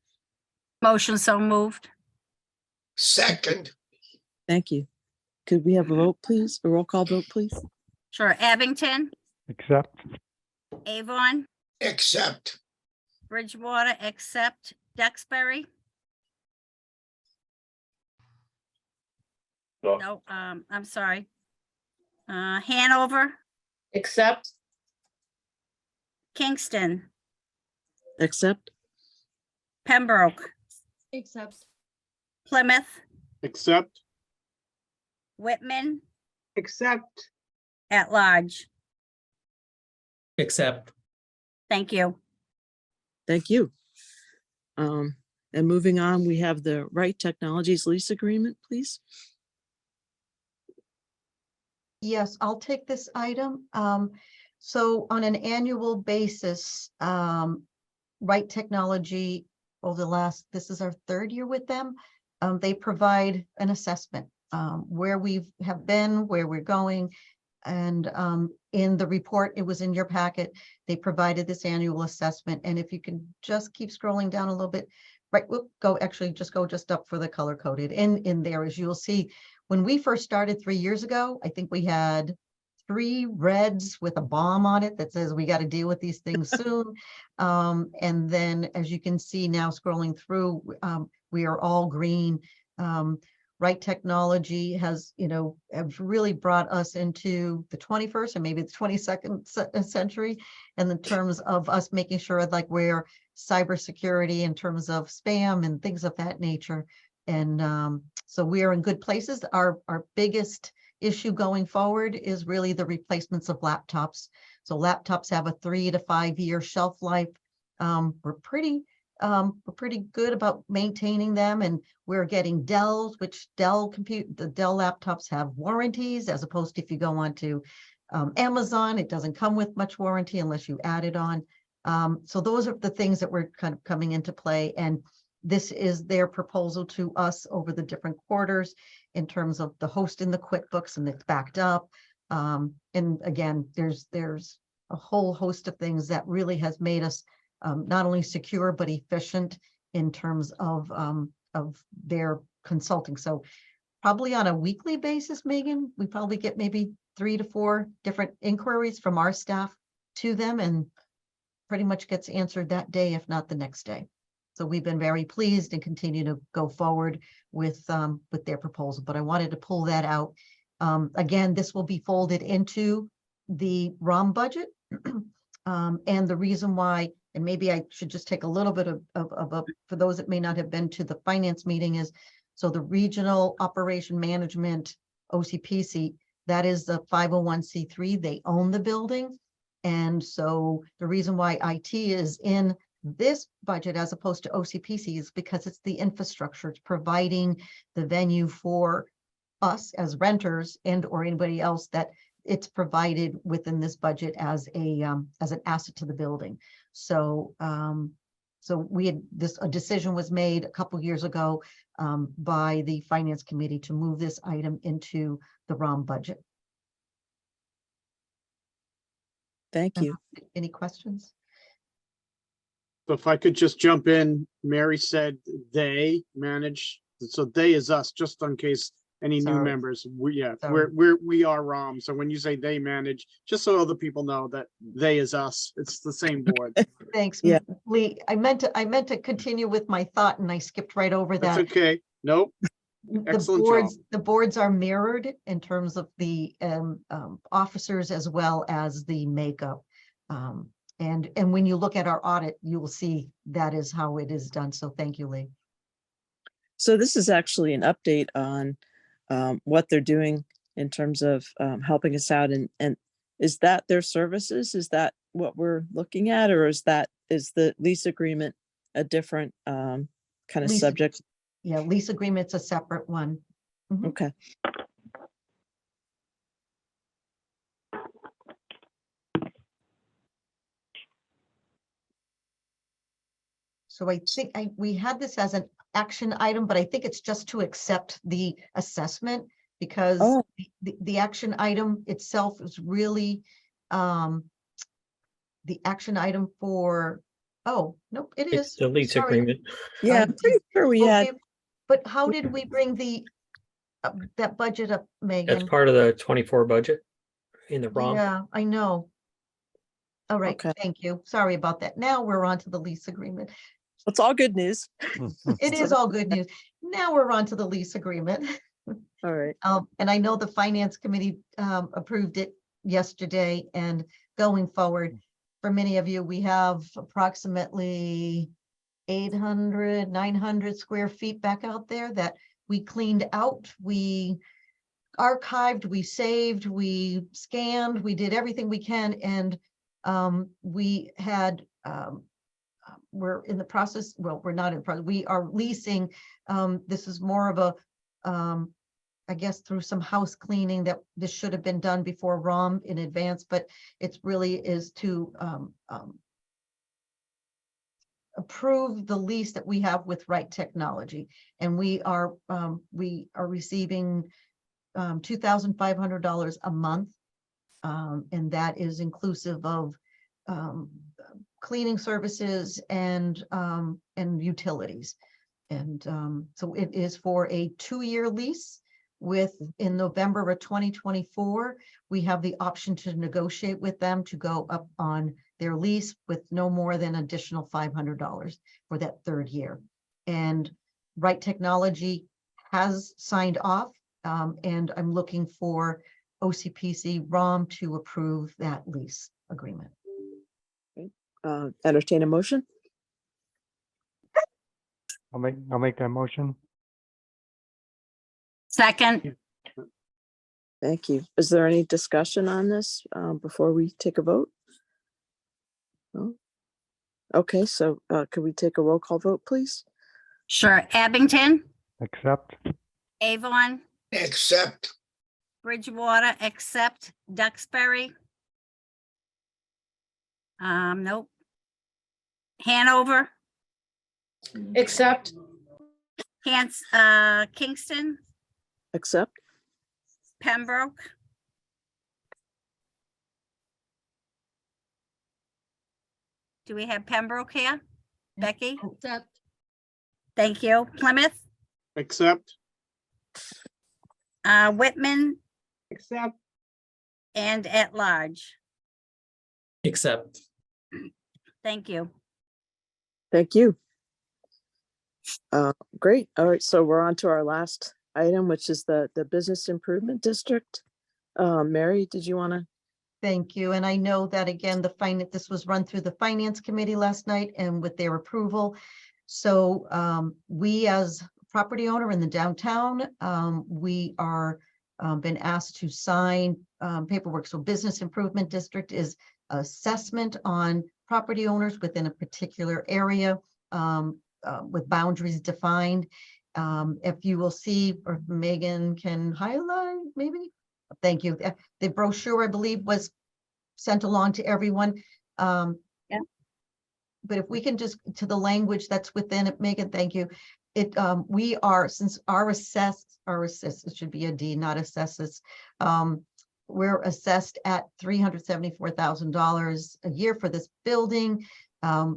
Motion so moved. Second, Thank you. Could we have a vote, please? A roll call vote, please? Sure. Abington, Accept. Avon, accept, Bridgewater, accept, Duxbury. No, I'm sorry. Hanover, Accept. Kingston, Accept. Pembroke, Accept. Plymouth, Accept. Whitman, Accept. at large. Accept. Thank you. Thank you. And moving on, we have the Wright Technologies lease agreement, please. Yes, I'll take this item. So on an annual basis, Wright Technology this is our third year with them. They provide an assessment, where we have been, where we're going. And in the report, it was in your packet, they provided this annual assessment. And if you can just keep scrolling down a little bit, right, we'll go just up for the color coded. In there, as you'll see, when we first started 3 years ago, I think we had 3 reds with a bomb on it that says we got to deal with these things soon. And then, as you can see now scrolling through, we are all green. Wright Technology has, have really brought us into the 21st and maybe the 22nd century, and in terms of us making sure like we're cybersecurity in terms of spam and things of that nature. And so we are in good places. Our biggest issue going forward is really the replacements of laptops. So laptops have a 3 to 5 year shelf life. We're pretty good about maintaining them, and we're getting Dells, which the Dell laptops have warranties, as opposed to if you go on to Amazon, it doesn't come with much warranty unless you add it on. So those are the things that we're kind of coming into play, and this is their proposal to us over the different quarters in terms of the hosting the QuickBooks, and it's backed up. And again, there's a whole host of things that really has made us not only secure, but efficient in terms of their consulting. So probably on a weekly basis, Megan, we probably get maybe 3 to 4 different inquiries from our staff to them, and pretty much gets answered that day, if not the next day. So we've been very pleased and continue to go forward with their proposal, but I wanted to pull that out. Again, this will be folded into the ROM budget. And the reason why, and maybe I should just take a little bit of for those that may not have been to the finance meeting, is so the Regional Operation Management, OCPC, that is the 501c3, they own the building. And so the reason why IT is in this budget as opposed to OCPC is because it's the infrastructure. It's providing the venue for us as renters and or anybody else that it's provided within this budget as an asset to the building. So, so a decision was made a couple years ago by the finance committee to move this item into the ROM budget. Thank you. Any questions? So if I could just jump in, Mary said they manage, so they is us, just in case any new Sorry. members. We Sorry. we are ROM. So when you say they manage, just so other people know that they is us, it's the same board. Thanks, Yeah. Lee. I meant to continue with my thought and I skipped right over That's that. okay. Nope. Excellent job. The boards are mirrored in terms of the officers as well as the makeup. And when you look at our audit, you will see that is how it is done. So thank you, Lee. So this is actually an update on what they're doing in terms of helping us out. And is that their services? Is that what we're looking at? Or is the lease agreement a different kind of Lease- subject? Yeah, lease agreement's a separate one. Mhm. Okay. So I think we had this as an action item, but I think it's just to accept the assessment because Oh. the action item itself is really the action item for, oh, nope, it It's is. the lease Sorry. agreement. Yeah, I'm pretty sure we had. Okay, but how did we bring that budget up, That's Megan? part of the 24 budget in the ROM. Yeah, I know. All right, Okay. thank you. Sorry about that. Now we're on to the lease agreement. It's all good news. It is all good news. Now we're on to the lease agreement. All right. And I know the finance committee approved it yesterday, and going forward, for many of you, we have approximately 800, 900 square feet back out there that we cleaned out, we archived, we saved, we scanned, we did everything we can, and we had we're in the process, well, we're not in process, we are leasing. This is more of a I guess through some house cleaning that this should have been done before ROM in advance, but it's really is to approve the lease that we have with Right Technology. And we are receiving $2,500 a month. And that is inclusive of cleaning services and utilities. And so it is for a 2-year lease with, in November of 2024, we have the option to negotiate with them to go up on their lease with no more than additional $500 for that 3rd year. And Right Technology has signed off, and I'm looking for OCPC ROM to approve that lease agreement. Entertain a motion. I'll make that motion. Second, Thank you. Is there any discussion on this before we take a vote? No? Okay, so could we take a roll call vote, please? sure. Abington, Accept. Avon, Accept. Bridgewater, accept. Duxbury. Nope. Hanover, Accept. Kingston, Accept. Pembroke. Do we have Pembroke here? Becky? Accept. Thank you. Plymouth, Accept. Whitman, Accept. and at large. Accept. Thank you. Thank you. Great. All right, so we're on to our last item, which is the Business Improvement District. Mary, did you want to? Thank you. And I know that again, this was run through the finance committee last night and with their approval. So we as property owner in the downtown, we are been asked to sign paperwork. So Business Improvement District is assessment on property owners within a particular area with boundaries defined. If you will see, or Megan can highlight, maybe, thank you. The brochure, I believe, was sent along to everyone. Yeah. But if we can just, to the language that's within it, Megan, thank you. We are, since our assessed, it should be a D, not assesses. We're assessed at $374,000 a year for this building.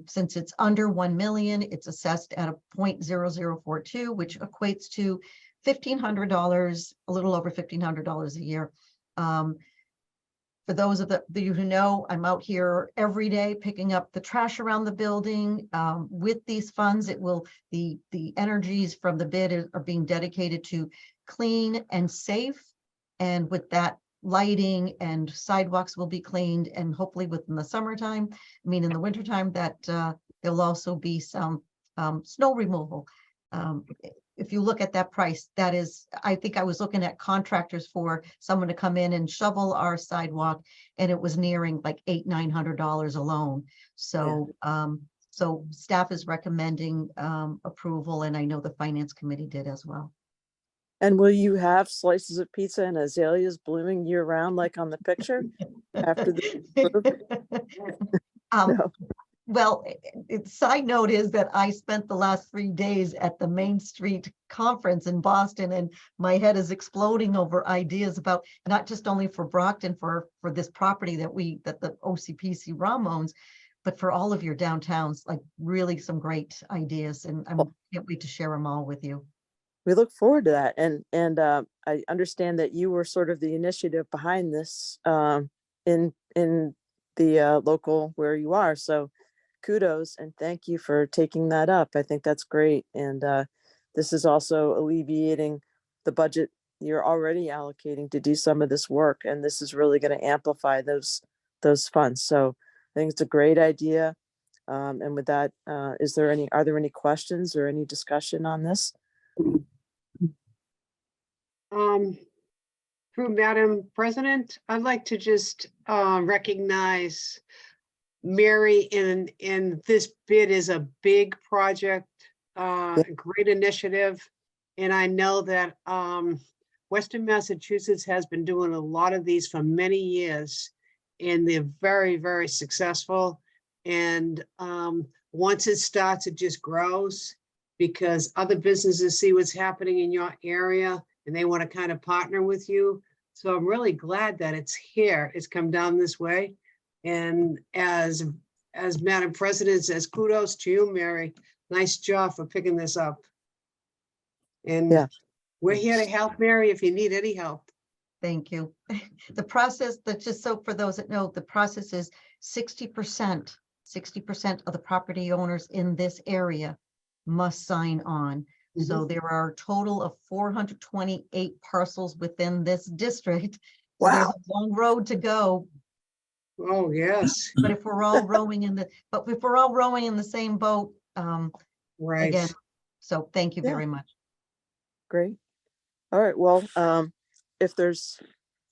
Since it's under 1 million, it's assessed at a 0.0042, which equates to $1,500, a little over $1,500 a year. For those of you who know, I'm out here every day picking up the trash around the building. With these funds, it will, the energies from the bid are being dedicated to clean and safe. And with that, lighting and sidewalks will be cleaned, and hopefully within the summertime, I mean, in the wintertime, that there'll also be some snow removal. If you look at that price, that is, I think I was looking at contractors for someone to come in and shovel our sidewalk, and it was nearing like $800-900 alone. So, so staff is recommending approval, and I know the finance committee did as well. And will you have slices of pizza and azaleas blooming year round like on the picture after the? No. Well, side note is that I spent the last 3 days at the Main Street conference in Boston, and my head is exploding over ideas about not just only for Brockton for this property that the OCPC ROM owns, but for all of your downtowns, like really some great ideas, and I can't wait to share them all with you. We look forward to that. And I understand that you were sort of the initiative behind this in the local where you are. So kudos and thank you for taking that up. I think that's great. And this is also alleviating the budget you're already allocating to do some of this work. And this is really going to amplify those funds. So I think it's a great idea. And with that, are there any questions or any discussion on this? Through Madam President, I'd like to just recognize Mary in this bid is a big project, great initiative. And I know that Western Massachusetts has been doing a lot of these for many years, and they're very, very successful. And once it starts, it just grows because other businesses see what's happening in your area and they want to kind of partner with you. So I'm really glad that it's here. It's come down this way. And as Madam President says, kudos to you, Mary. Nice job for picking this up. And we're here to help, Mary, if you need any help. Thank you. The process, that just so for those that know, the process is 60% of the property owners in this area must sign on. So there are a total of 428 parcels within this district. So there's a long road to go. Oh, yes. But if we're all rowing in the same boat, right. Again, so thank you very much. Great. All right. Well, are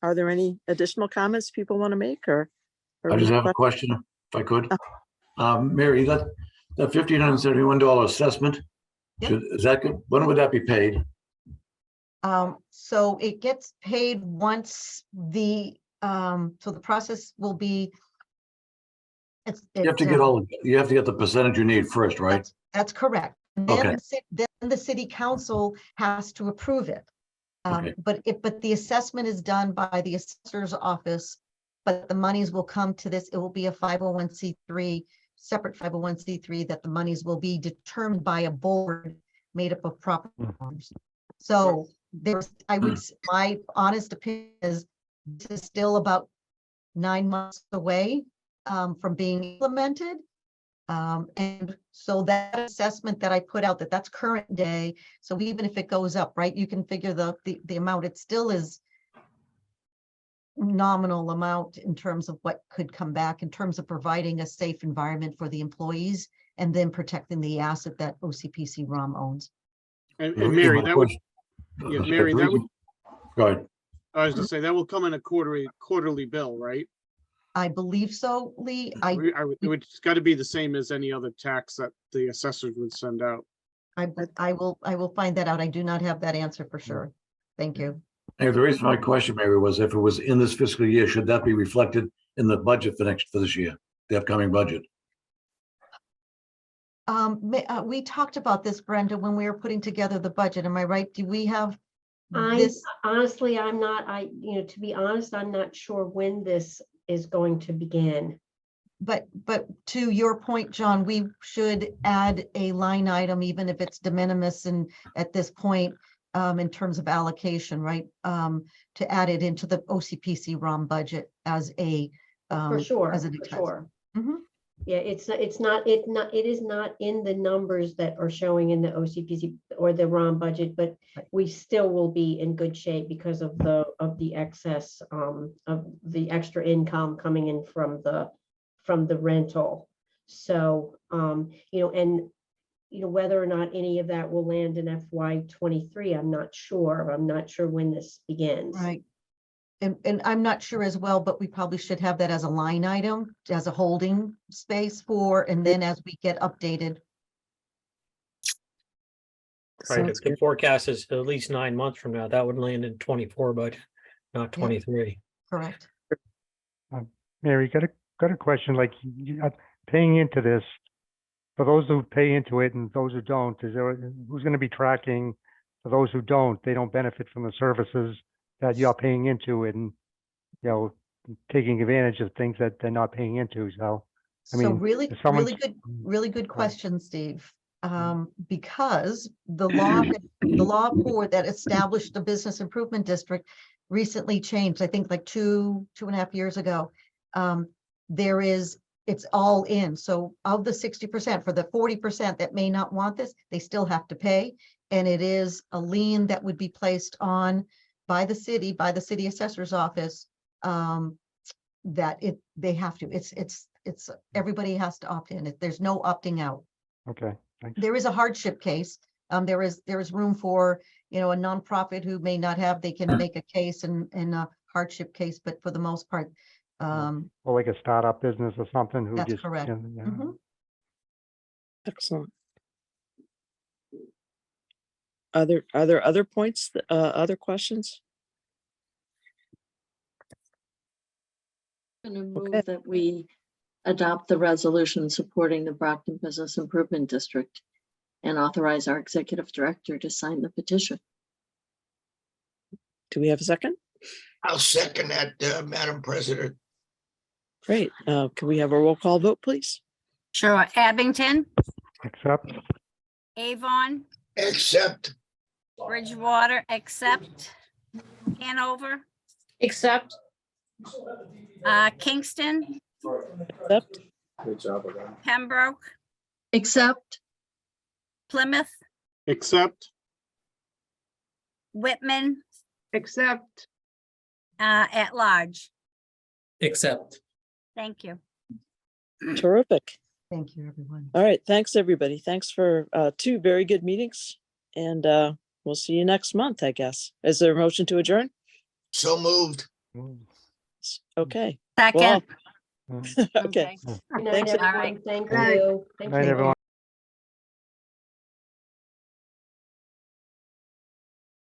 there any additional comments people want to make or I just have a question, if I could. Mary, that $1,571 assessment, is that good? When would that be paid? So it gets paid once the process will be. You have to get the percentage you need first, right? That's correct. And Okay. Then the city council has to approve it. Okay. But the assessment is done by the assessor's office, but the monies will come to this. It will be a 501c3, separate 501c3 that the monies will be determined by a board made up of property owners. So my honest opinion is this is still about 9 months away from being implemented. And so that assessment that I put out, that's current day. So even if it goes up, right, you can figure the amount, it still is nominal amount in terms of what could come back in terms of providing a safe environment for the employees and then protecting the asset that OCPC ROM owns. And Mary, that would, Mary, that would, go ahead. I was to say that will come in a quarterly bill, right? I believe so, Lee. It's got to be the same as any other tax that the assessors would send out. I will find that out. I do not have that answer for sure. Thank you. Hey, the reason my question, Mary, was if it was in this fiscal year, should that be reflected in the budget for this year, the upcoming budget? We talked about this, Brenda, when we were putting together the budget. Am I right? Do we have this? Honestly, I'm not, to be honest, I'm not sure when this is going to begin. But to your point, John, we should add a line item, even if it's de minimis and at this point, in terms of allocation, right? To add it into the OCPC ROM budget as a For sure, as an for expense. sure. Mhm. Yeah, it is not in the numbers that are showing in the OCPC or the ROM budget, but we still will be in good shape because of the excess, of the extra income coming in from the rental. So, whether or not any of that will land in FY23, I'm not sure. I'm not sure when this begins. Right. And I'm not sure as well, but we probably should have that as a line item, as a holding space for, and then as we get updated. Right, if Sounds the good. forecast is at least 9 months from now, that would land in 24 budget, not Yeah. 23. Correct. Mary, got a question, like paying into this, for those who pay into it and those who don't, who's gonna be tracking, for those who don't, they don't benefit from the services that you're paying into and, taking advantage of things that they're not paying into, so. I So mean, really, if someone's- really good question, Steve. Because the law for that established the business improvement district recently changed, I think like two and a half years ago. It's all in. So of the 60%, for the 40% that may not want this, they still have to pay. And it is a lien that would be placed on by the city assessor's office. They have to, it's everybody has to opt in. There's no opting out. Okay, thanks. There is a hardship case. There is room for, a nonprofit who may not have, they can make a case in a hardship case, but for the most part, Or like a startup business or something who that's just. correct. Yeah. Mhm. Excellent. Are there other points, other questions? I'm going to Okay. move that we adopt the resolution supporting the Brockton Business Improvement District and authorize our executive director to sign the petition. Do we have a second? I'll second that, Madam President. Great. Can we have a roll call vote, please? Sure. Abington, Accept, Avon, Accept, Bridgewater, accept. Hanover, Accept. Kingston, Accept. Pembroke, Accept. Plymouth, Accept. Whitman, Accept. at large. Accept. Thank you. Terrific. Thank you, everyone. All right. Thanks, everybody. Thanks for 2 very good meetings. And we'll see you next month, I guess. Is there a motion to adjourn? so moved. Okay. Second. Okay. Good night, Thanks, everyone. everyone. Thank Good night. you. Thank night, you. everyone.